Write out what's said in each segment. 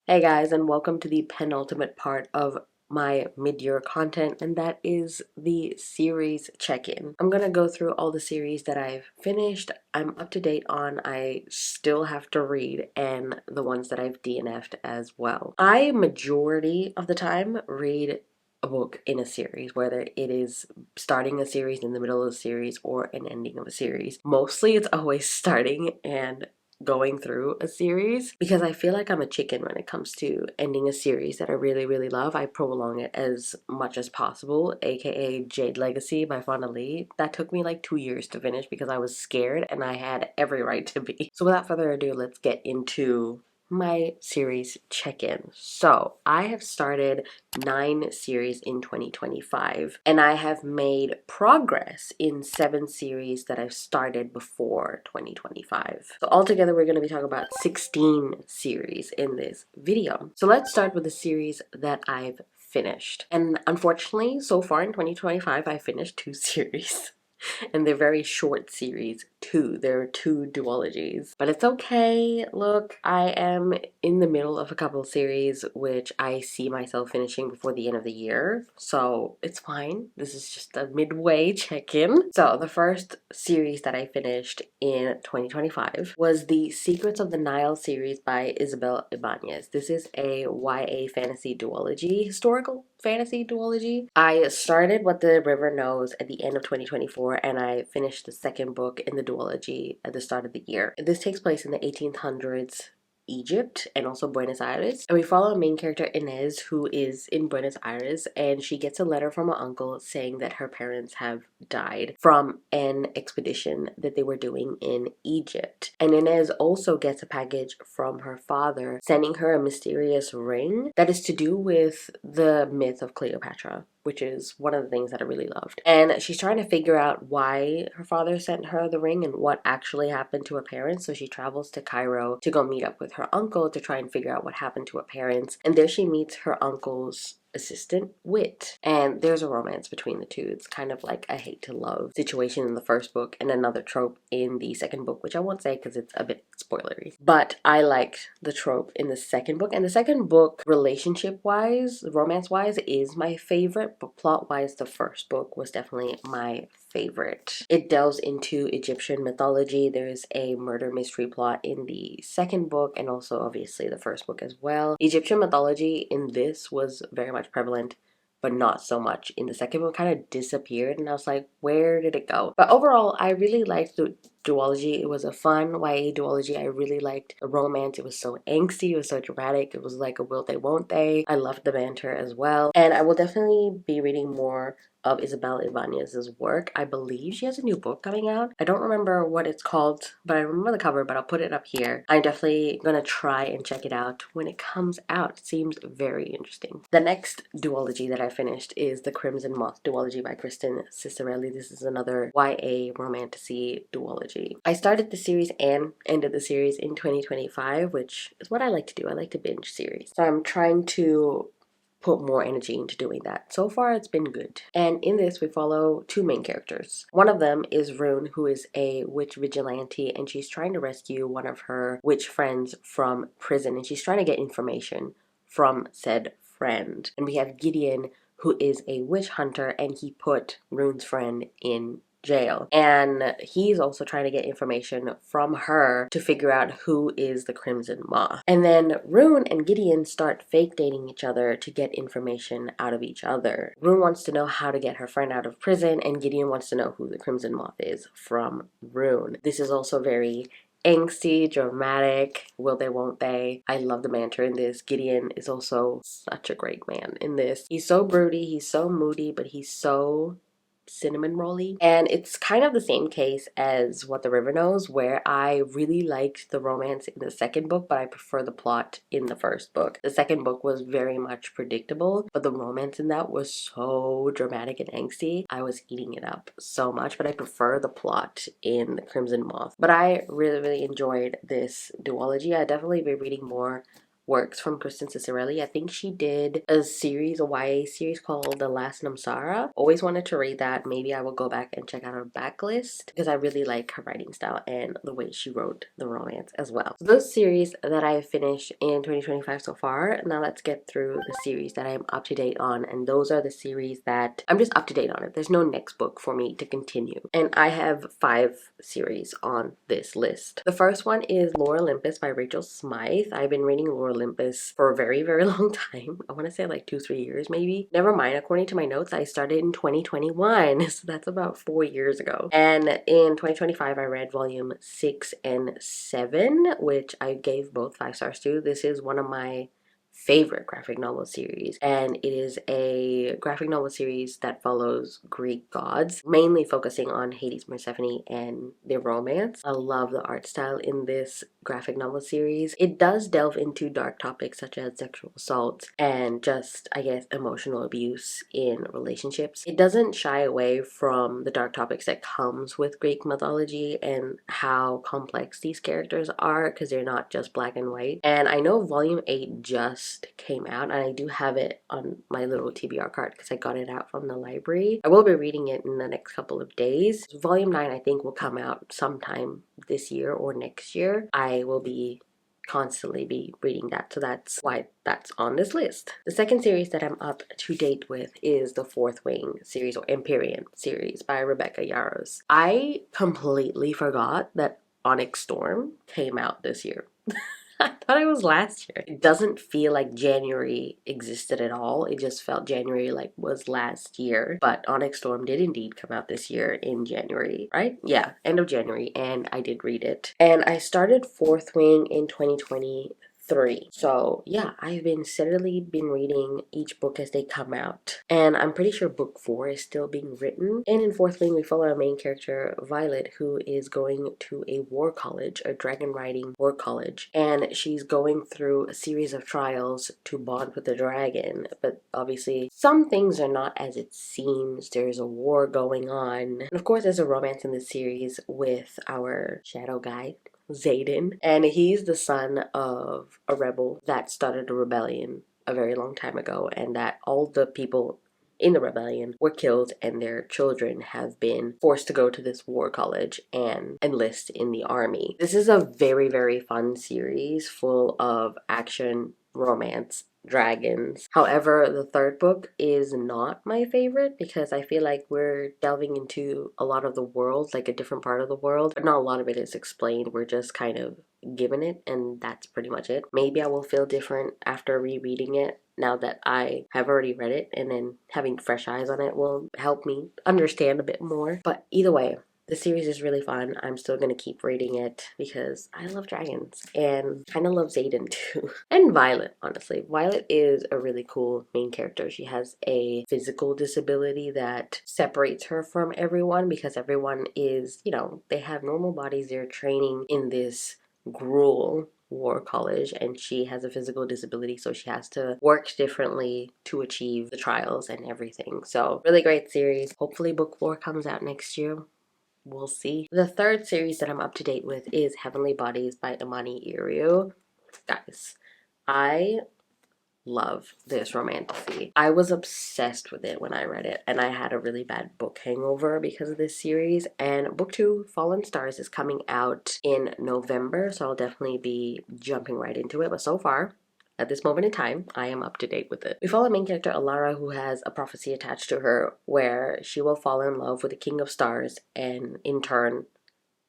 Hey guys, and welcome to the penultimate part of my mid-year content, and that is the series check-in. I'm gonna go through all the series that I've finished, I'm up to date on, I still have to read, and the ones that I've DNF'd as well. I, majority of the time, read a book in a series, whether it is starting a series, in the middle of a series, or an ending of a series. Mostly it's always starting and going through a series because I feel like I'm a chicken when it comes to ending a series that I really love. I prolong it as much as possible, aka Jade Legacy by Fauna Lee. That took me like 2 years to finish because I was scared and I had every right to be. So without further ado, let's get into my series check-in. So I have started 9 series in 2025 and I have made progress in 7 series that I've started before 2025. So altogether we're going to be talking about 16 series in this video. So let's start with the series that I've finished. And unfortunately, so far in 2025 I finished 2 series. And they're very short series too. There are 2 duologies. But it's okay. Look, I am in the middle of a couple series which I see myself finishing before the end of the year. So it's fine. This is just a midway check-in. So the first series that I finished in 2025 was the Secrets of the Nile series by Isabel Ibanez. This is a YA fantasy duology, historical fantasy duology. I started What the River Knows at the end of 2024 and I finished the second book in the duology at the start of the year. This takes place in the 1800s Egypt and also Buenos Aires, and we follow a main character, Inez, who is in Buenos Aires, and she gets a letter from her uncle saying that her parents have died from an expedition that they were doing in Egypt. And Inez also gets a package from her father sending her a mysterious ring that is to do with the myth of Cleopatra, which is one of the things that I really loved. And she's trying to figure out why her father sent her the ring and what actually happened to her parents. So she travels to Cairo to go meet up with her uncle to try and figure out what happened to her parents. And there she meets her uncle's assistant, Wit. And there's a romance between the two. It's kind of like a hate to love situation in the first book and another trope in the second book, which I won't say because it's a bit spoilery. But I liked the trope in the second book. And the second book, relationship-wise, romance-wise, is my favorite, but plot-wise, the first book was definitely my favorite. It delves into Egyptian mythology. There's a murder mystery plot in the second book and also obviously the first book as well. Egyptian mythology in this was very much prevalent, but not so much in the second book. Kind of disappeared and I was like, where did it go? But overall, I really liked the duology. It was a fun YA duology. I really liked the romance. It was so angsty, it was so dramatic. It was like a will they won't they. I loved the banter as well, and I will definitely be reading more of Isabel Ibanez's work. I believe she has a new book coming out. I don't remember what it's called, but I remember the cover, but I'll put it up here. I'm definitely gonna try and check it out when it comes out. It seems very interesting. The next duology that I finished is the Crimson Moth duology by Kristen Cicerelli. This is another YA romantasy duology. I started the series and ended the series in 2025, which is what I like to do. I like to binge series. So I'm trying to put more energy into doing that. So far, it's been good. And in this, we follow 2 main characters. One of them is Rune, who is a witch vigilante, and she's trying to rescue one of her witch friends from prison, and she's trying to get information from said friend. And we have Gideon, who is a witch hunter, and he put Rune's friend in jail, and he's also trying to get information from her to figure out who is the Crimson Moth. And then Rune and Gideon start fake dating each other to get information out of each other. Rune wants to know how to get her friend out of prison, and Gideon wants to know who the Crimson Moth is from Rune. This is also very angsty, dramatic, will they won't they. I love the banter in this. Gideon is also such a great man in this. He's so broody, he's so moody, but he's so cinnamon rolly. And it's kind of the same case as What the River Knows, where I really liked the romance in the second book, but I prefer the plot in the first book. The second book was very much predictable, but the romance in that was so dramatic and angsty. I was eating it up so much, but I prefer the plot in The Crimson Moth. But I really enjoyed this duology. I'd definitely be reading more works from Kristen Cicerelli. I think she did a series, a YA series called The Last Namsara. Always wanted to read that. Maybe I will go back and check out her backlist because I really like her writing style and the way she wrote the romance as well. So those series that I have finished in 2025 so far. Now let's get through the series that I am up to date on, and those are the series that I'm just up to date on it. There's no next book for me to continue, and I have 5 series on this list. The first one is Lore Olympus by Rachel Smythe. I've been reading Lore Olympus for a very, very long time. I want to say like 2-3 years maybe. Never mind, according to my notes, I started in 2021, so that's about 4 years ago. And in 2025, I read volume 6 and 7, which I gave both 5 stars to. This is one of my favorite graphic novel series, and it is a graphic novel series that follows Greek gods, mainly focusing on Hades, Persephone, and their romance. I love the art style in this graphic novel series. It does delve into dark topics such as sexual assault and just, I guess, emotional abuse in relationships. It doesn't shy away from the dark topics that comes with Greek mythology and how complex these characters are, because they're not just black and white. And I know volume 8 just came out, and I do have it on my little TBR card because I got it out from the library. I will be reading it in the next couple of days. Volume 9 I think will come out sometime this year or next year. I will be constantly be reading that, so that's why that's on this list. The second series that I'm up to date with is the Fourth Wing series, or Empyrean series, by Rebecca Yarros. I completely forgot that Onyx Storm came out this year. I thought it was last year. It doesn't feel like January existed at all. It just felt January like was last year. But Onyx Storm did indeed come out this year in January, right? Yeah, end of January, and I did read it. And I started Fourth Wing in 2023. So yeah, I've been steadily reading each book as they come out. And I'm pretty sure book 4 is still being written. And in Fourth Wing, we follow our main character, Violet, who is going to a war college, a dragon riding war college. And she's going through a series of trials to bond with the dragon. But obviously, some things are not as it seems. There's a war going on. And of course, there's a romance in this series with our shadow guy, Xaden, and he's the son of a rebel that started a rebellion a very long time ago, and that all the people in the rebellion were killed, and their children have been forced to go to this war college and enlist in the army. This is a very, very fun series full of action, romance, dragons. However, the third book is not my favorite because I feel like we're delving into a lot of the world, like a different part of the world, but not a lot of it is explained. We're just kind of given it, and that's pretty much it. Maybe I will feel different after rereading it now that I have already read it, and then having fresh eyes on it will help me understand a bit more. But either way, the series is really fun. I'm still going to keep reading it because I love dragons and kind of love Xaden too. And Violet, honestly. Violet is a really cool main character. She has a physical disability that separates her from everyone because everyone is, you know, they have normal bodies. They're training in this gruel war college, and she has a physical disability, so she has to work differently to achieve the trials and everything. So really great series. Hopefully book 4 comes out next year. We'll see. The third series that I'm up to date with is Heavenly Bodies by Imani Iriu. Guys, I love this romantasy. I was obsessed with it when I read it, and I had a really bad book hangover because of this series. And book 2, Fallen Stars, is coming out in November, so I'll definitely be jumping right into it. But so far, at this moment in time, I am up to date with it. We follow main character Alara, who has a prophecy attached to her where she will fall in love with the King of Stars and in turn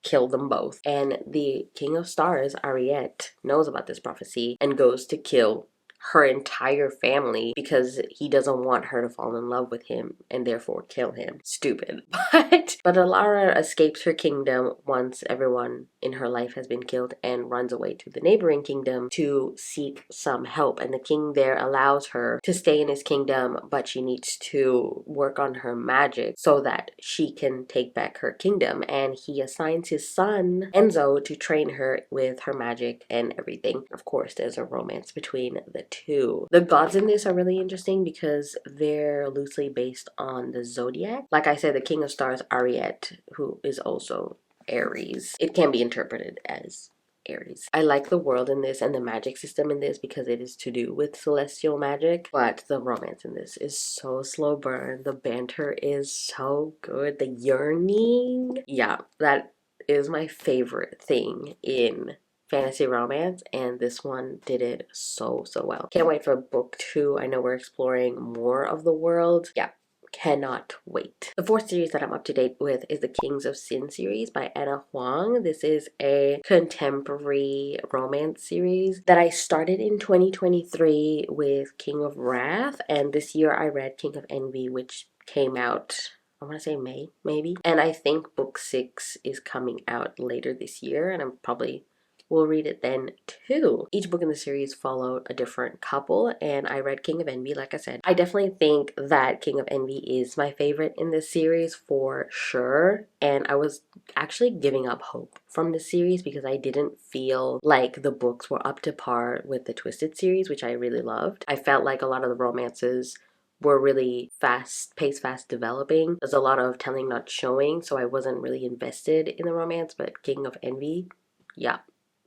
kill them both. And the King of Stars, Ariete, knows about this prophecy and goes to kill her entire family because he doesn't want her to fall in love with him and therefore kill him. Stupid. But Alara escapes her kingdom once everyone in her life has been killed and runs away to the neighboring kingdom to seek some help. And the king there allows her to stay in his kingdom, but she needs to work on her magic so that she can take back her kingdom. And he assigns his son, Enzo, to train her with her magic and everything. Of course, there's a romance between the two. The gods in this are really interesting because they're loosely based on the zodiac. Like I said, the King of Stars, Ariete, who is also Aries. It can be interpreted as Aries. I like the world in this and the magic system in this because it is to do with celestial magic, but the romance in this is so slow burn. The banter is so good. The yearning. Yeah, that is my favorite thing in fantasy romance, and this one did it so well. Can't wait for book 2. I know we're exploring more of the world. Yeah, cannot wait. The fourth series that I'm up to date with is the Kings of Sin series by Anna Huang. This is a contemporary romance series that I started in 2023 with King of Wrath, and this year I read King of Envy, which came out, I want to say May, maybe. And I think book 6 is coming out later this year, and I'm probably will read it then too. Each book in the series followed a different couple, and I read King of Envy, like I said. I definitely think that King of Envy is my favorite in this series for sure, and I was actually giving up hope from the series because I didn't feel like the books were up to par with the Twisted series, which I really loved. I felt like a lot of the romances were really fast developing. There's a lot of telling not showing, so I wasn't really invested in the romance, but King of Envy, yeah,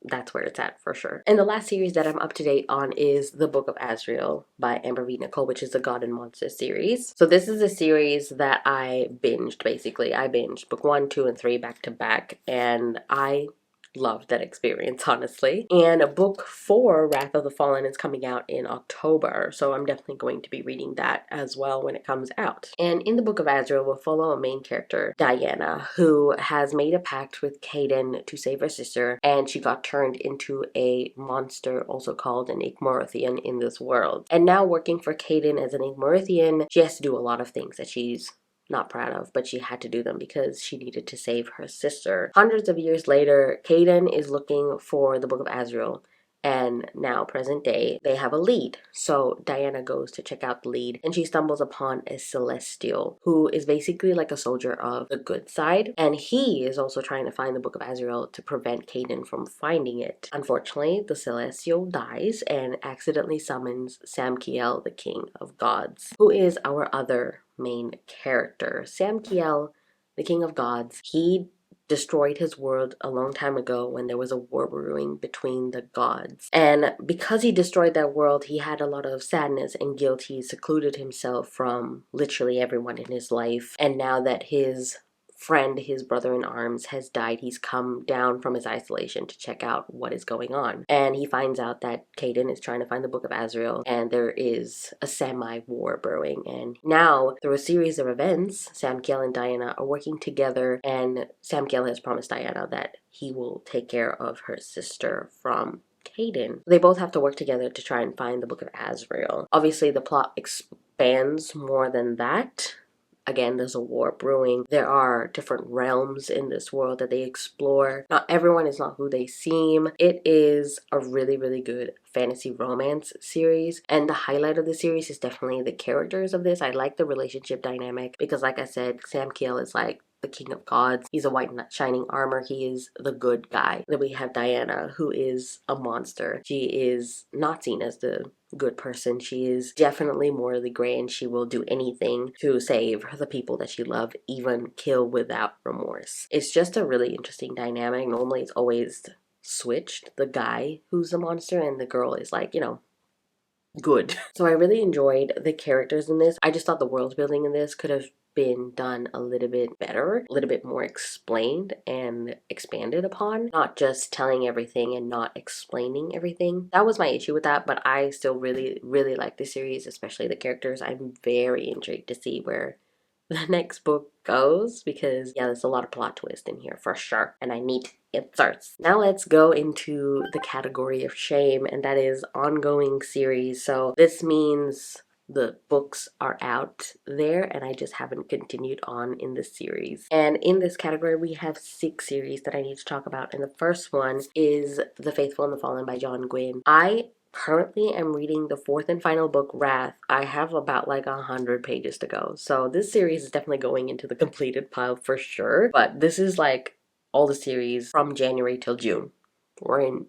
that's where it's at for sure. And the last series that I'm up to date on is The Book of Azrael by Amber V. Nicole, which is the God and Monster series. So this is a series that I binged, basically. I binged book 1, 2, and 3 back to back, and I loved that experience, honestly. And book 4, Wrath of the Fallen, is coming out in October, so I'm definitely going to be reading that as well when it comes out. And in the Book of Azrael, we'll follow a main character, Diana, who has made a pact with Caden to save her sister, and she got turned into a monster, also called an Igmorithian, in this world. And now working for Caden as an Igmorithian, she has to do a lot of things that she's not proud of, but she had to do them because she needed to save her sister. Hundreds of years later, Caden is looking for the Book of Azrael, and now present day they have a lead. So Diana goes to check out the lead, and she stumbles upon a celestial who is basically like a soldier of the good side, and he is also trying to find the Book of Azrael to prevent Caden from finding it. Unfortunately, the celestial dies and accidentally summons Samkiel, the king of gods, who is our other main character. Samkiel, the king of gods, he destroyed his world a long time ago when there was a war brewing between the gods. And because he destroyed that world, he had a lot of sadness and guilt. He secluded himself from literally everyone in his life. And now that his friend, his brother in arms, has died, he's come down from his isolation to check out what is going on. And he finds out that Caden is trying to find the Book of Azrael, and there is a semi-war brewing. And now, through a series of events, Samkiel and Diana are working together, and Samkiel has promised Diana that he will take care of her sister from Caden. They both have to work together to try and find the Book of Azrael. Obviously, the plot expands more than that. Again, there's a war brewing. There are different realms in this world that they explore. Not everyone is not who they seem. It is a really good fantasy romance series, and the highlight of the series is definitely the characters of this. I like the relationship dynamic because, like I said, Samkiel is like the king of gods. He's a white knight shining armor. He is the good guy. Then we have Diana, who is a monster. She is not seen as the good person. She is definitely morally gray, and she will do anything to save the people that she loves, even kill without remorse. It's just a really interesting dynamic. Normally it's always switched, the guy who's the monster and the girl is like, you know, good. So I really enjoyed the characters in this. I just thought the world building in this could have been done a little bit better, a little bit more explained and expanded upon, not just telling everything and not explaining everything. That was my issue with that, but I still really like the series, especially the characters. I'm very intrigued to see where the next book goes, because yeah, there's a lot of plot twist in here for sure, and I need answers. Now let's go into the category of shame, and that is ongoing series. So this means the books are out there and I just haven't continued on in the series. And in this category we have 6 series that I need to talk about, and the first one is The Faithful and the Fallen by John Gwynne. I currently am reading the 4th and final book, Wrath. I have about like 100 pages to go, so this series is definitely going into the completed pile for sure. But this is like all the series from January till June. We're in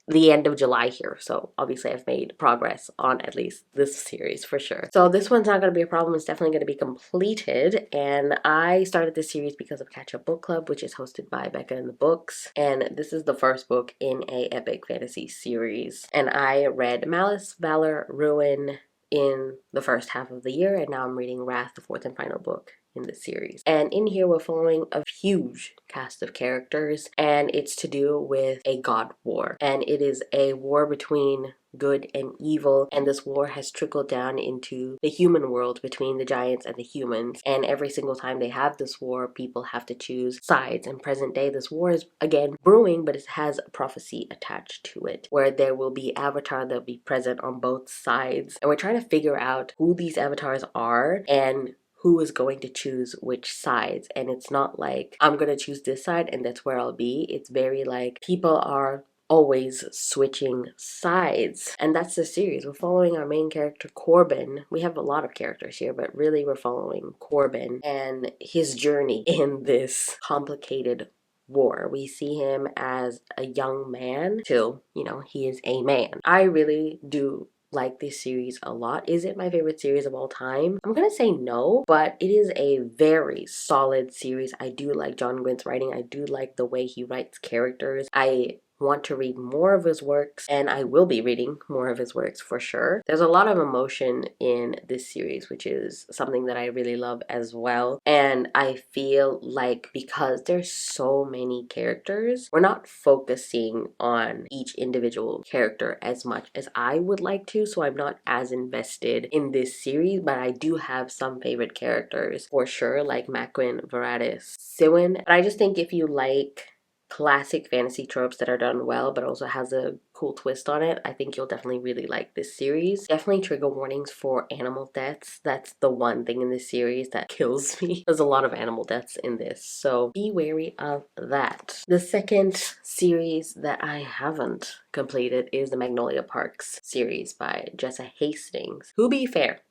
the end of July here, so obviously I've made progress on at least this series for sure. So this one's not going to be a problem. It's definitely going to be completed, and I started this series because of Catch Up Book Club, which is hosted by Becca and the Books, and this is the first book in a epic fantasy series. And I read Malice, Valor, Ruin in the first half of the year, and now I'm reading Wrath, the fourth and final book in the series. And in here we're following a huge cast of characters, and it's to do with a god war, and it is a war between good and evil, and this war has trickled down into the human world between the giants and the humans. And every single time they have this war, people have to choose sides. In present day, this war is again brewing, but it has a prophecy attached to it where there will be avatar that'll be present on both sides, and we're trying to figure out who these avatars are and who is going to choose which sides. And it's not like I'm gonna choose this side and that's where I'll be. It's very like people are always switching sides, and that's the series. We're following our main character Corbin. We have a lot of characters here, but really we're following Corbin and his journey in this complicated war. We see him as a young man till, you know, he is a man. I really do like this series a lot. Is it my favorite series of all time? I'm gonna say no, but it is a very solid series. I do like John Gwynn's writing. I do like the way he writes characters. I want to read more of his works, and I will be reading more of his works for sure. There's a lot of emotion in this series, which is something that I really love as well. And I feel like because there's so many characters, we're not focusing on each individual character as much as I would like to, so I'm not as invested in this series, but I do have some favorite characters for sure, like Maquin, Veratis, Siwin. But I just think if you like classic fantasy tropes that are done well but also has a cool twist on it, I think you'll definitely really like this series. Definitely trigger warnings for animal deaths. That's the one thing in this series that kills me. There's a lot of animal deaths in this, so be wary of that. The second series that I haven't completed is the Magnolia Parks series by Jessa Hastings. Who be fair,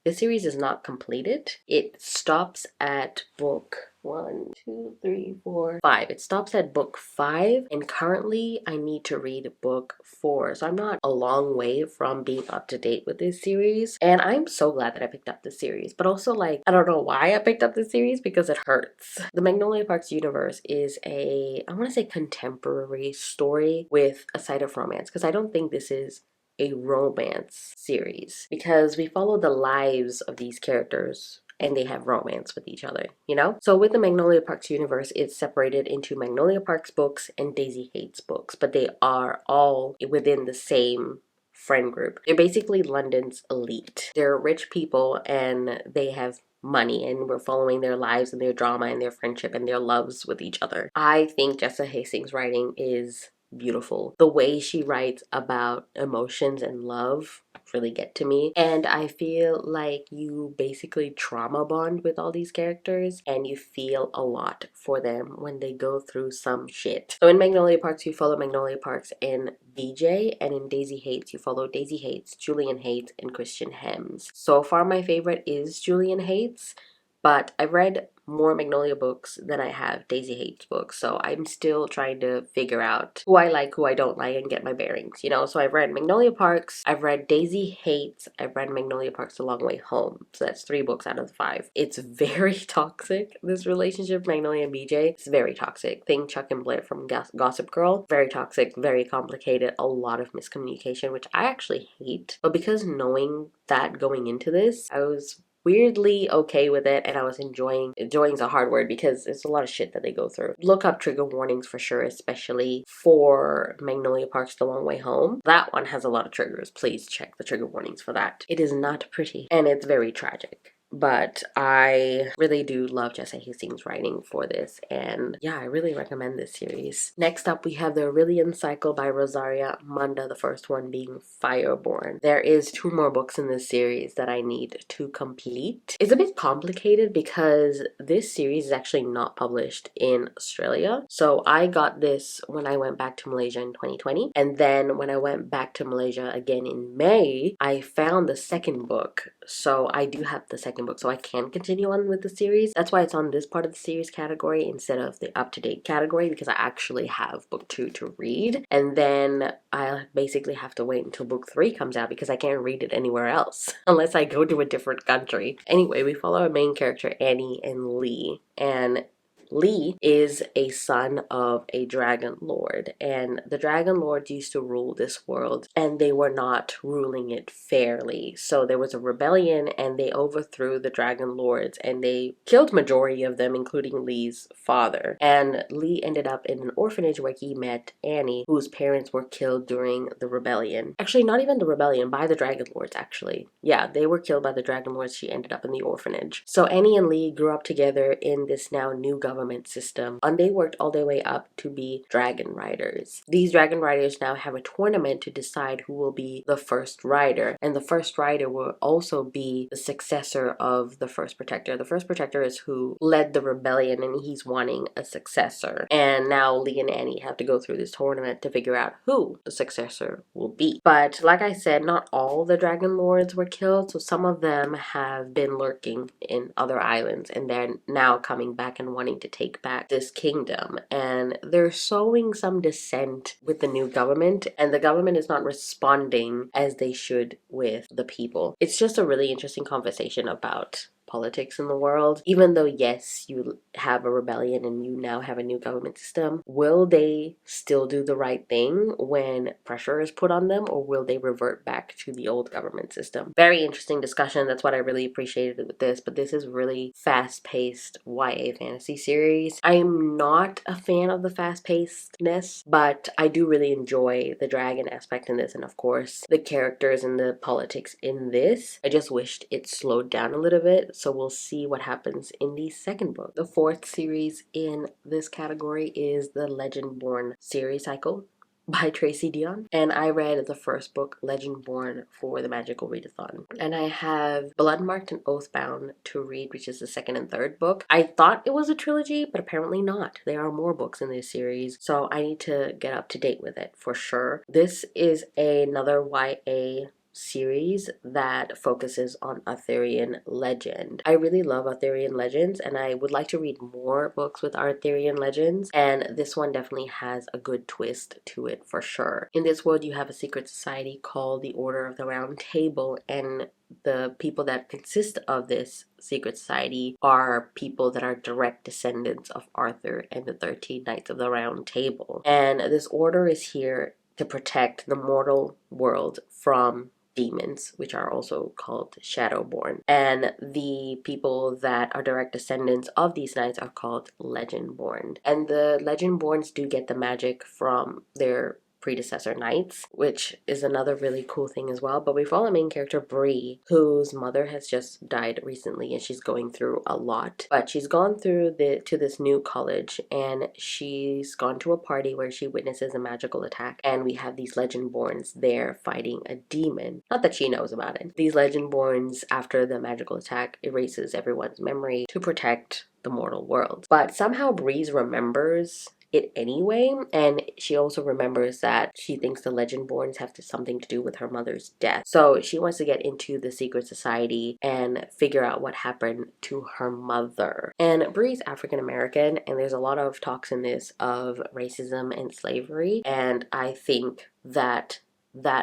this series is not completed. It stops at book 1, 2, 3, 4, 5. It stops at book 5, and currently I need to read book 4. So I'm not a long way from being up to date with this series. And I'm so glad that I picked up this series. But also, like, I don't know why I picked up this series because it hurts. The Magnolia Parks universe is a, I want to say, contemporary story with a side of romance, because I don't think this is a romance series, because we follow the lives of these characters and they have romance with each other, you know? So with the Magnolia Parks universe, it's separated into Magnolia Parks books and Daisy Hates books, but they are all within the same friend group. They're basically London's elite. They're rich people and they have money, and we're following their lives and their drama and their friendship and their loves with each other. I think Jessa Hastings' writing is beautiful. The way she writes about emotions and love really get to me, and I feel like you basically trauma bond with all these characters and you feel a lot for them when they go through some shit. So in Magnolia Parks you follow Magnolia Parks and BJ, and in Daisy Hates you follow Daisy Hates, Julian Hates, and Christian Hems. So far my favorite is Julian Hates, but I've read more Magnolia books than I have Daisy Hates books, so I'm still trying to figure out who I like, who I don't like, and get my bearings, you know? So I've read Magnolia Parks, I've read Daisy Hates, I've read Magnolia Parks The Long Way Home, so that's 3 books out of the 5. It's very toxic, this relationship, Magnolia and BJ. It's very toxic. Think Chuck and Blair from Gossip Girl. Very toxic, very complicated, a lot of miscommunication, which I actually hate, but because knowing that going into this, I was weirdly okay with it, and I was enjoying's a hard word because it's a lot of shit that they go through. Look up trigger warnings for sure, especially for Magnolia Parks The Long Way Home. That one has a lot of triggers. Please check the trigger warnings for that. It is not pretty and it's very tragic. But I really do love Jessa Hastings' writing for this, and yeah, I really recommend this series. Next up, we have the Aurelian Cycle by Rosaria Munda, the first one being Fireborn. There is 2 more books in this series that I need to complete. It's a bit complicated because this series is actually not published in Australia. So I got this when I went back to Malaysia in 2020, and then when I went back to Malaysia again in May, I found the second book. So I do have the second second book, so I can continue on with the series. That's why it's on this part of the series category instead of the up-to-date category, because I actually have book 2 to read, and then I basically have to wait until book 3 comes out because I can't read it anywhere else unless I go to a different country. Anyway, we follow our main character Annie and Lee, and Lee is a son of a dragon lord, and the dragon lords used to rule this world, and they were not ruling it fairly. So there was a rebellion, and they overthrew the dragon lords, and they killed majority of them, including Lee's father. And Lee ended up in an orphanage where he met Annie, whose parents were killed during the rebellion. Actually, not even the rebellion, by the dragon lords, actually. Yeah, they were killed by the dragon lords. She ended up in the orphanage. So Annie and Lee grew up together in this now new government system, and they worked all their way up to be dragon riders. These dragon riders now have a tournament to decide who will be the first rider, and the first rider will also be the successor of the first protector. The first protector is who led the rebellion, and he's wanting a successor. And now Lee and Annie have to go through this tournament to figure out who the successor will be. But like I said, not all the dragon lords were killed, so some of them have been lurking in other islands, and they're now coming back and wanting to take back this kingdom. And they're sowing some dissent with the new government, and the government is not responding as they should with the people. It's just a really interesting conversation about politics in the world. Even though, yes, you have a rebellion and you now have a new government system, will they still do the right thing when pressure is put on them, or will they revert back to the old government system? Very interesting discussion. That's what I really appreciated with this, but this is really fast-paced YA fantasy series. I'm not a fan of the fast-pacedness, but I do really enjoy the dragon aspect in this, and of course the characters and the politics in this. I just wished it slowed down a little bit, so we'll see what happens in the second book. The fourth series in this category is the Legendborn series cycle by Tracy Dion, and I read the first book, Legendborn, for the Magical Readathon. And I have Bloodmarked and Oathbound to read, which is the second and third book. I thought it was a trilogy, but apparently not. There are more books in this series, so I need to get up to date with it for sure. This is another YA series that focuses on Arthurian legend. I really love Arthurian legends, and I would like to read more books with Arthurian legends, and this one definitely has a good twist to it for sure. In this world, you have a secret society called the Order of the Round Table, and the people that consist of this secret society are people that are direct descendants of Arthur and the 13 Knights of the Round Table. And this order is here to protect the mortal world from demons, which are also called Shadowborn. And the people that are direct descendants of these knights are called Legendborn. And the Legendborns do get the magic from their predecessor knights, which is another really cool thing as well. But we follow the main character Bree, whose mother has just died recently, and she's going through a lot. But she's gone through to this new college, and she's gone to a party where she witnesses a magical attack, and we have these Legendborns there fighting a demon. Not that she knows about it. These Legendborns, after the magical attack, erases everyone's memory to protect the mortal world. But somehow Breeze remembers it anyway, and she also remembers that she thinks the Legendborns have something to do with her mother's death. So she wants to get into the secret society and figure out what happened to her mother. And Bree's African American, and there's a lot of talks in this of racism and slavery, and I think that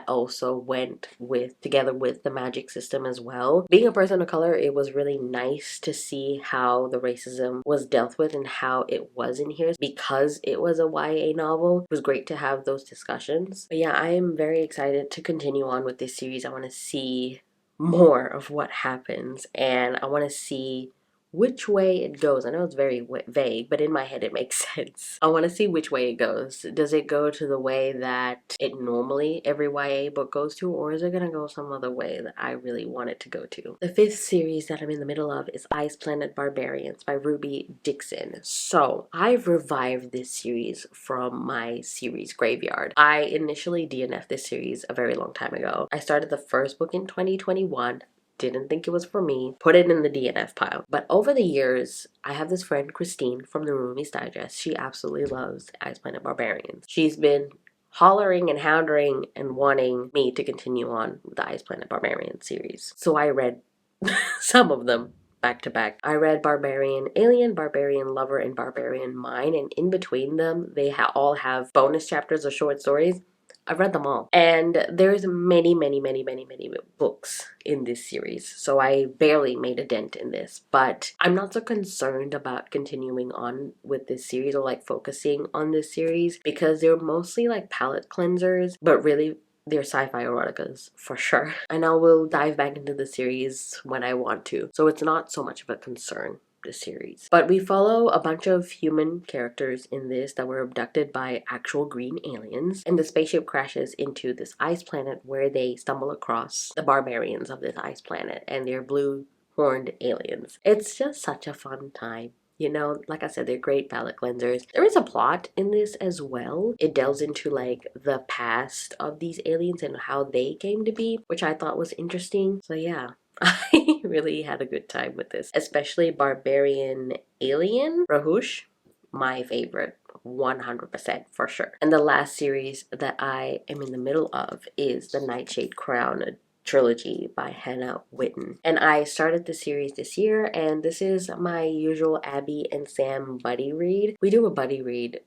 also went together with the magic system as well. Being a person of color, it was really nice to see how the racism was dealt with and how it was in here. Because it was a YA novel, it was great to have those discussions. But yeah, I am very excited to continue on with this series. I want to see more of what happens, and I want to see which way it goes. I know it's very vague, but in my head it makes sense. I want to see which way it goes. Does it go to the way that it normally every YA book goes to, or is it going to go some other way that I really want it to go to? The fifth series that I'm in the middle of is Ice Planet Barbarians by Ruby Dixon. So I've revived this series from my series graveyard. I initially DNF'd this series a very long time ago. I started the first book in 2021. Didn't think it was for me, put it in the DNF pile. But over the years, I have this friend, Christine, from the Roomies Digest. She absolutely loves Ice Planet Barbarians. She's been hollering and houndering and wanting me to continue on with the Ice Planet Barbarians series. So I read some of them back to back. I read Barbarian Alien, Barbarian Lover, and Barbarian Mine, and in between them, they all have bonus chapters or short stories. I've read them all. And there's many books in this series. So I barely made a dent in this. But I'm not so concerned about continuing on with this series or like focusing on this series because they're mostly like palette cleansers, but really they're sci-fi eroticas for sure. And I will dive back into the series when I want to. So it's not so much of a concern, the series. But we follow a bunch of human characters in this that were abducted by actual green aliens, and the spaceship crashes into this ice planet where they stumble across the barbarians of this ice planet, and they're blue horned aliens. It's just such a fun time. You know, like I said, they're great palette cleansers. There is a plot in this as well. It delves into like the past of these aliens and how they came to be, which I thought was interesting. So yeah, I really had a good time with this, especially Barbarian Alien Rahush, my favorite. 100% for sure. And the last series that I am in the middle of is the Nightshade Crown trilogy by Hannah Witten. And I started the series this year, and this is my usual Abby and Sam buddy read. We do a buddy read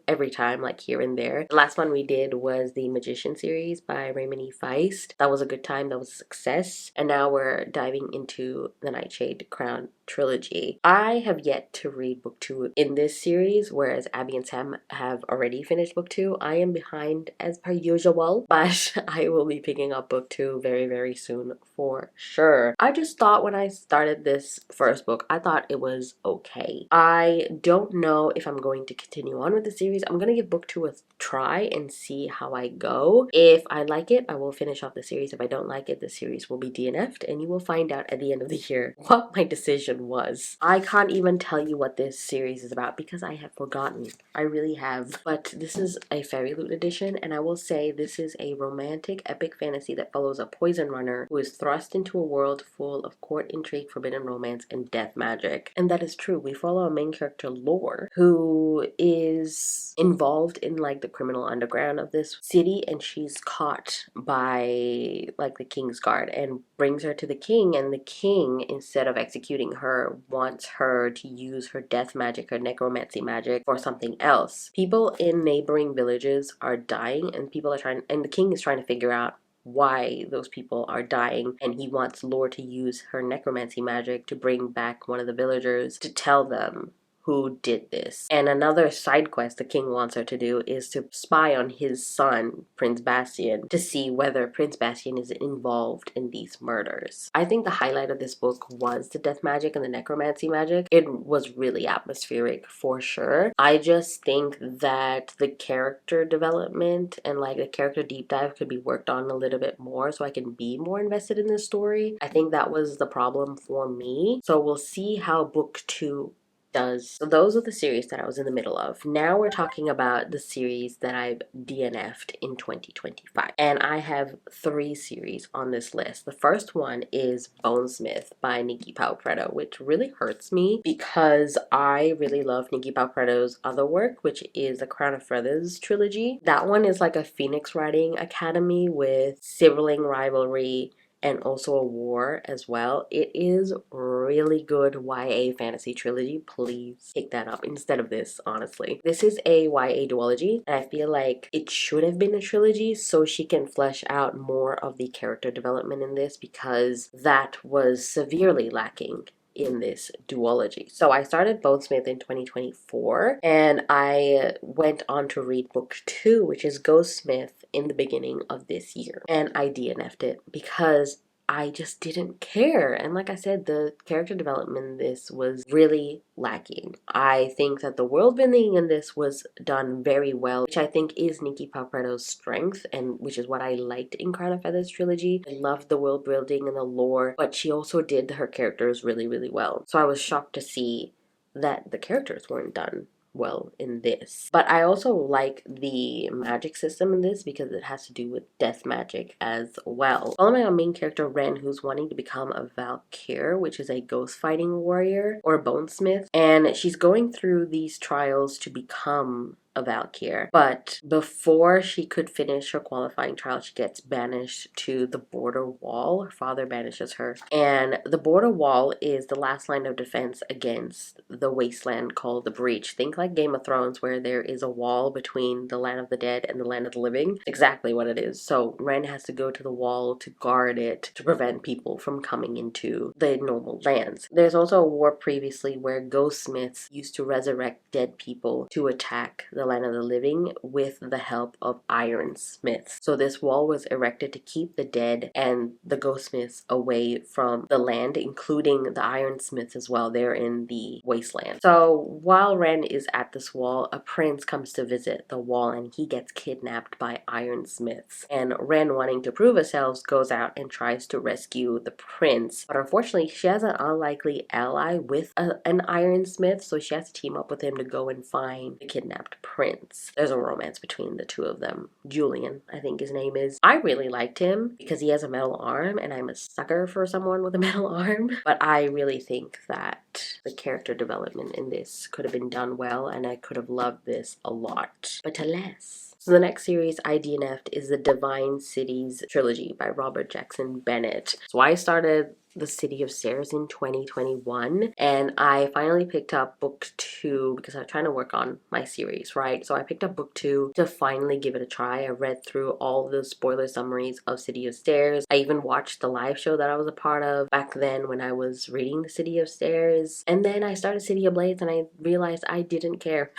every time, like here and there. The last one we did was the Magician series by Raymond E. Feist. That was a good time, that was a success. And now we're diving into the Nightshade Crown trilogy. I have yet to read book 2 in this series, whereas Abby and Sam have already finished book 2. I am behind as per usual, but I will be picking up book 2 very soon for sure. I just thought when I started this first book, I thought it was okay. I don't know if I'm going to continue on with the series. I'm gonna give book 2 a try and see how I go. If I like it, I will finish off the series. If I don't like it, the series will be DNF'd, and you will find out at the end of the year what my decision was. I can't even tell you what this series is about because I have forgotten. I really have. But this is a Fairy Loot edition, and I will say this is a romantic epic fantasy that follows a poison runner who is thrust into a world full of court intrigue, forbidden romance, and death magic. And that is true. We follow a main character, Lore, who is involved in like the criminal underground of this city, and she's caught by like the king's guard and brings her to the king, and the king, instead of executing her, wants her to use her death magic, her necromancy magic, for something else. People in neighboring villages are dying, and the king is trying to figure out why those people are dying, and he wants Lore to use her necromancy magic to bring back one of the villagers to tell them who did this. And another side quest the king wants her to do is to spy on his son, Prince Bastian, to see whether Prince Bastian is involved in these murders. I think the highlight of this book was the death magic and the necromancy magic. It was really atmospheric for sure. I just think that the character development and like the character deep dive could be worked on a little bit more so I can be more invested in this story. I think that was the problem for me. So we'll see how book 2 does. So those are the series that I was in the middle of. Now we're talking about the series that I've DNF'd in 2025. And I have 3 series on this list. The first one is Bonesmith by Nikki Palpretto, which really hurts me because I really love Nikki Palpretto's other work, which is the Crown of Feathers trilogy. That one is like a Phoenix Writing Academy with sibling rivalry and also a war as well. It is really good YA fantasy trilogy. Please pick that up instead of this, honestly. This is a YA duology, and I feel like it should have been a trilogy so she can flesh out more of the character development in this because that was severely lacking in this duology. So I started Bonesmith in 2024, and I went on to read book 2, which is Ghostsmith, in the beginning of this year. And I DNF'd it because I just didn't care. And like I said, the character development in this was really lacking. I think that the world building in this was done very well, which I think is Nikki Palpretto's strength, and which is what I liked in Crown of Feathers trilogy. I loved the world building and the lore, but she also did her characters really well. So I was shocked to see that the characters weren't done well in this. But I also like the magic system in this because it has to do with death magic as well. Following our main character Ren, who's wanting to become a Valkyr, which is a ghost fighting warrior or bonesmith, and she's going through these trials to become a Valkyr. But before she could finish her qualifying trial, she gets banished to the border wall. Her father banishes her. And the border wall is the last line of defense against the wasteland called the Breach. Think like Game of Thrones, where there is a wall between the land of the dead and the land of the living. Exactly what it is. So Ren has to go to the wall to guard it to prevent people from coming into the normal lands. There's also a war previously where ghostsmiths used to resurrect dead people to attack the land of the living with the help of ironsmiths. So this wall was erected to keep the dead and the ghostsmiths away from the land, including the ironsmiths as well. They're in the wasteland. So while Ren is at this wall, a prince comes to visit the wall and he gets kidnapped by ironsmiths. And Ren, wanting to prove herself, goes out and tries to rescue the prince. But unfortunately, she has an unlikely ally with an ironsmith, so she has to team up with him to go and find the kidnapped prince. There's a romance between the two of them. Julian, I think his name is. I really liked him because he has a metal arm, and I'm a sucker for someone with a metal arm. But I really think that the character development in this could have been done well, and I could have loved this a lot. But alas. So the next series I DNF'd is the Divine Cities trilogy by Robert Jackson Bennett. So I started the City of Stairs in 2021, and I finally picked up book 2 because I was trying to work on my series, right? So I picked up book 2 to finally give it a try. I read through all the spoiler summaries of City of Stairs. I even watched the live show that I was a part of back then when I was reading the City of Stairs. And then I started City of Blades and I realized I didn't care.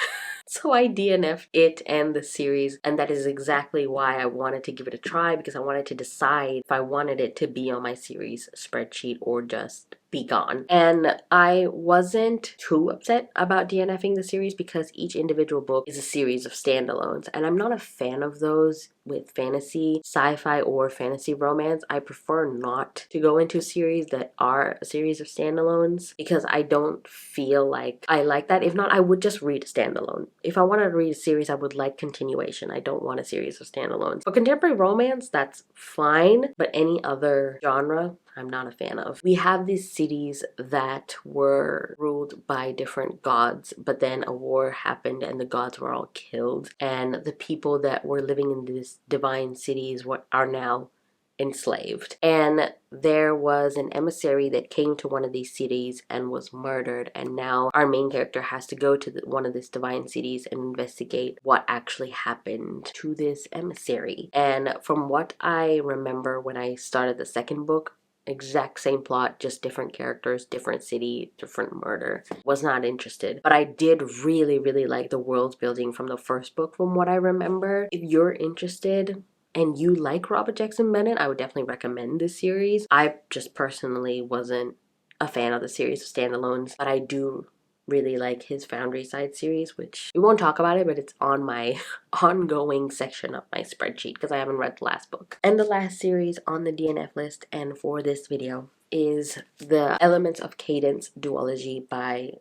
So I DNF'd it and the series, and that is exactly why I wanted to give it a try, because I wanted to decide if I wanted it to be on my series spreadsheet or just be gone. And I wasn't too upset about DNFing the series because each individual book is a series of standalones, and I'm not a fan of those with fantasy, sci-fi, or fantasy romance. I prefer not to go into series that are a series of standalones because I don't feel like I like that. If not, I would just read a standalone. If I wanted to read a series, I would like continuation. I don't want a series of standalones. For contemporary romance, that's fine, but any other genre, I'm not a fan of. We have these cities that were ruled by different gods, but then a war happened and the gods were all killed, and the people that were living in these divine cities are now enslaved. And there was an emissary that came to one of these cities and was murdered, and now our main character has to go to one of these divine cities and investigate what actually happened to this emissary. And from what I remember when I started the second book, exact same plot, just different characters, different city, different murder. Was not interested. But I did really, really like the world building from the first book from what I remember. If you're interested and you like Robert Jackson Bennett, I would definitely recommend this series. I just personally wasn't a fan of the series of standalones, but I do really like his Foundry Side series, which we won't talk about it, but it's on my ongoing section of my spreadsheet because I haven't read the last book. And the last series on the DNF list and for this video is the Elements of Cadence duology by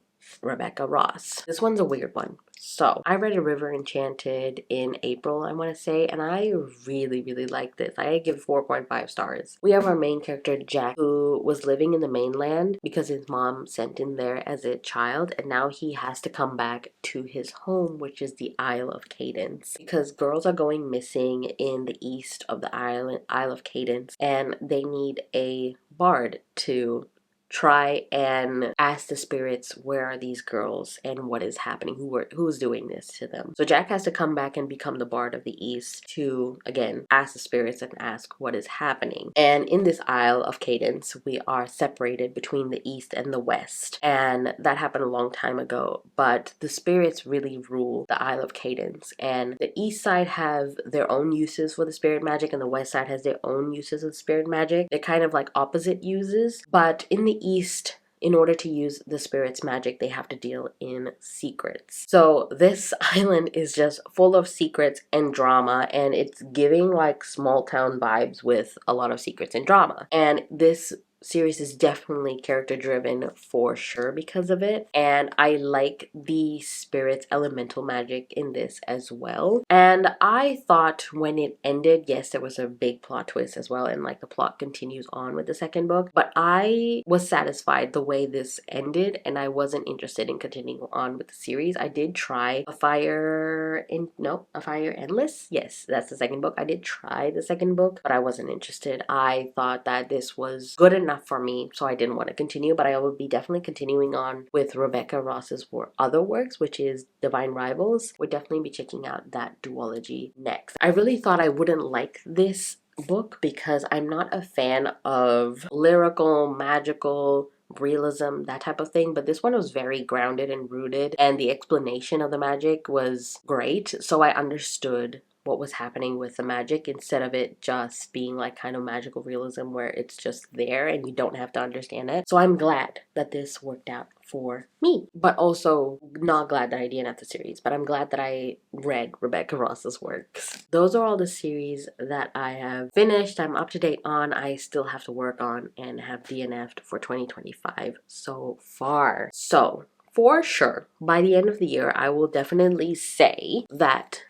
Rebecca Ross. This one's a weird one. So I read A River Enchanted in April, I want to say, and I really, really like this. I give 4.5 stars. We have our main character, Jack, who was living in the mainland because his mom sent him there as a child, and now he has to come back to his home, which is the Isle of Cadence, because girls are going missing in the east of the Isle of Cadence, and they need a bard to try and ask the spirits where are these girls and what is happening, who's doing this to them. So Jack has to come back and become the bard of the east to again ask the spirits and ask what is happening. And in this Isle of Cadence, we are separated between the east and the west, and that happened a long time ago, but the spirits really rule the Isle of Cadence, and the east side have their own uses for the spirit magic and the west side has their own uses of spirit magic. They're kind of like opposite uses, but in the east, in order to use the spirit's magic, they have to deal in secrets. So this island is just full of secrets and drama, and it's giving like small town vibes with a lot of secrets and drama. And this series is definitely character driven for sure because of it, and I like the spirit's elemental magic in this as well. And I thought when it ended, yes, there was a big plot twist as well, and like the plot continues on with the second book, but I was satisfied the way this ended, and I wasn't interested in continuing on with the series. I did try A Fire Endless. Yes, that's the second book. I did try the second book, but I wasn't interested. I thought that this was good enough for me, so I didn't want to continue, but I will be definitely continuing on with Rebecca Ross's other works, which is Divine Rivals. We'll definitely be checking out that duology next. I really thought I wouldn't like this book because I'm not a fan of lyrical, magical realism, that type of thing, but this one was very grounded and rooted, and the explanation of the magic was great, so I understood what was happening with the magic instead of it just being like kind of magical realism where it's just there and you don't have to understand it. So I'm glad that this worked out for me, but also not glad that I didn't have the series, but I'm glad that I read Rebecca Ross's works. Those are all the series that I have finished. I'm up to date on. I still have to work on and have DNF'd for 2025 so far. So for sure, by the end of the year, I will definitely say that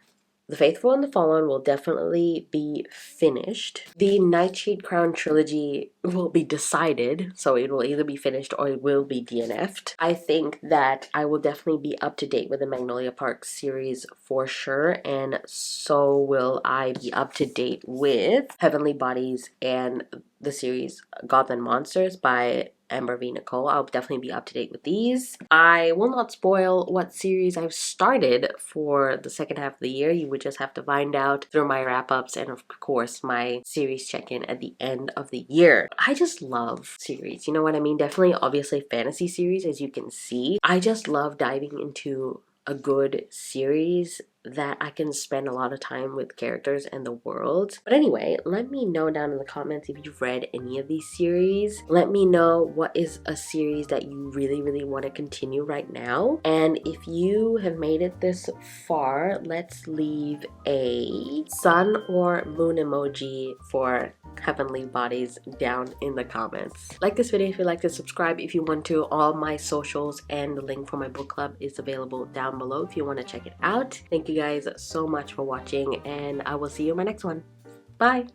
The Faithful and the Fallen will definitely be finished. The Nightshade Crown trilogy will be decided, so it will either be finished or it will be DNF'd. I think that I will definitely be up to date with the Magnolia Park series for sure, and so will I be up to date with Heavenly Bodies and the series Gods and Monsters by Amber V. Nicole. I'll definitely be up to date with these. I will not spoil what series I've started for the second half of the year. You would just have to find out through my wrap-ups and of course my series check-in at the end of the year. I just love series, you know what I mean? Definitely, obviously fantasy series, as you can see. I just love diving into a good series that I can spend a lot of time with characters and the world. But anyway, let me know down in the comments if you've read any of these series. Let me know what is a series that you really want to continue right now. And if you have made it this far, let's leave a sun or moon emoji for Heavenly Bodies down in the comments. Like this video if you like to, subscribe if you want to. All my socials and the link for my book club is available down below if you want to check it out. Thank you guys so much for watching, and I will see you in my next one. Bye!